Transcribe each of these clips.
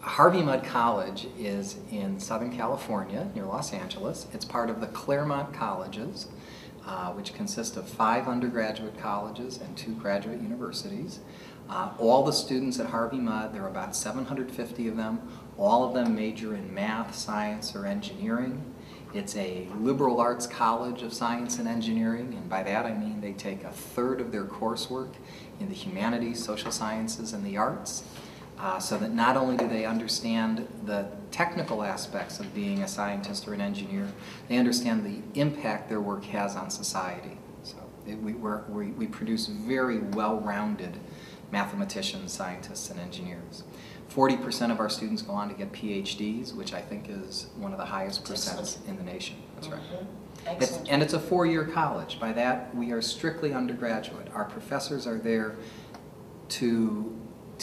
Harvey Mudd College is in Southern California, near Los Angeles. It's part of the Claremont Colleges, which consist of 5 undergraduate colleges and 2 graduate universities. All the students at Harvey Mudd, there are about 750 of them, all of them major in math, science, or engineering. It's a liberal arts college of science and engineering, and by that I mean they take 1/3 of their coursework in the humanities, social sciences, and the arts, so that not only do they understand the technical aspects of being a scientist or an engineer, they understand the impact their work has on society. So we produce very well-rounded mathematicians, scientists, and engineers. 40% of our students go on to get PhDs, which I think is one of the highest percents in the nation. That's right. Excellent. And it's a 4-year college. By that, we are strictly undergraduate. Our professors are there to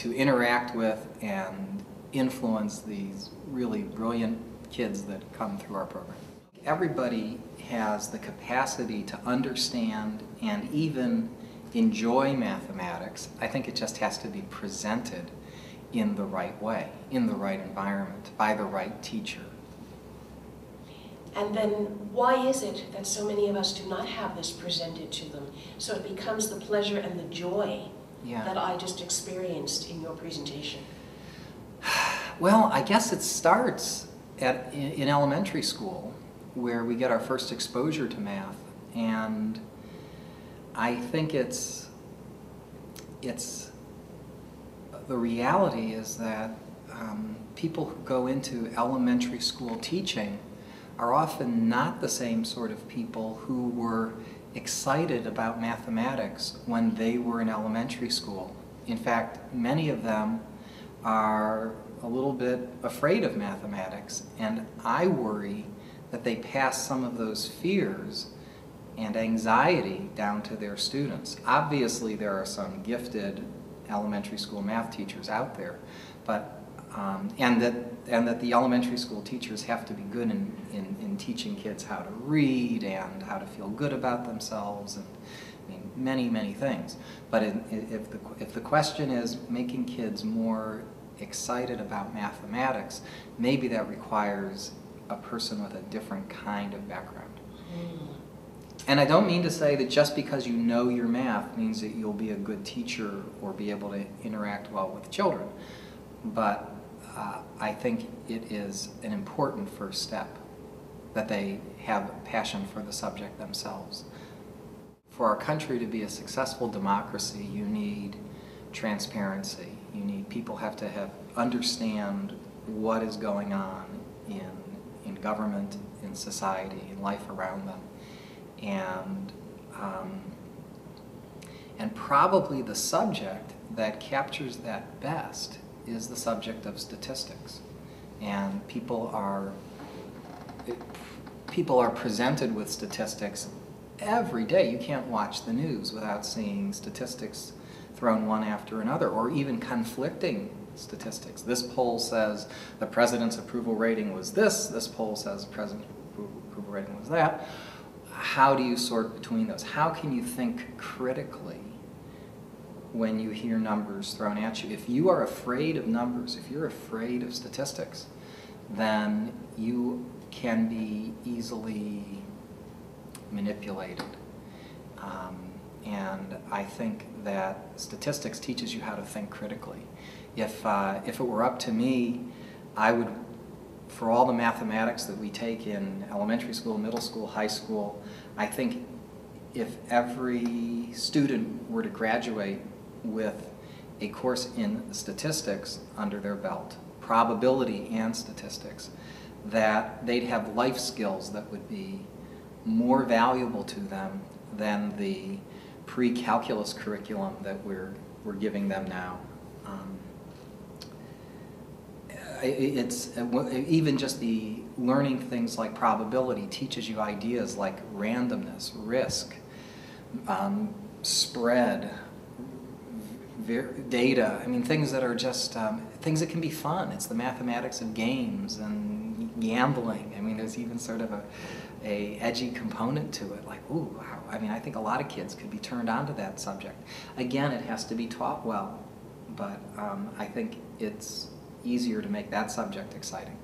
interact with and influence these really brilliant kids that come through our program. Everybody has the capacity to understand and even enjoy mathematics. I think it just has to be presented in the right way, in the right environment, by the right teacher. And then why is it that so many of us do not have this presented to them, so it becomes the pleasure and the joy that I just experienced in your presentation? Well, I guess it starts in elementary school, where we get our first exposure to math, and I think the reality is that people who go into elementary school teaching are often not the same sort of people who were excited about mathematics when they were in elementary school. In fact, many of them are a little bit afraid of mathematics, and I worry that they pass some of those fears and anxiety down to their students. Obviously, there are some gifted elementary school math teachers out there, but and that the elementary school teachers have to be good in teaching kids how to read and how to feel good about themselves, and I mean, many things. But if the question is making kids more excited about mathematics, maybe that requires a person with a different kind of background. And I don't mean to say that just because you know your math means that you'll be a good teacher or be able to interact well with children, but I think it is an important first step that they have passion for the subject themselves. For our country to be a successful democracy, you need transparency. You need people have to understand what is going on in government, in society, in life around them. And probably the subject that captures that best is the subject of statistics. And people are presented with statistics every day. You can't watch the news without seeing statistics thrown one after another, or even conflicting statistics. This poll says the president's approval rating was this poll says the president's approval rating was that. How do you sort between those? How can you think critically when you hear numbers thrown at you? If you are afraid of numbers, if you're afraid of statistics, then you can be easily manipulated. And I think that statistics teaches you how to think critically. If it were up to me, I would, for all the mathematics that we take in elementary school, middle school, high school, I think if every student were to graduate with a course in statistics under their belt, probability and statistics, that they'd have life skills that would be more valuable to them than the pre-calculus curriculum that we're giving them now. It's even just the learning things like probability teaches you ideas like randomness, risk, spread, data. I mean, things that are just things that can be fun. It's the mathematics of games and gambling. I mean, there's even sort of a edgy component to it. Like, ooh, wow. I mean, I think a lot of kids could be turned on to that subject. Again, it has to be taught well, but I think it's easier to make that subject exciting.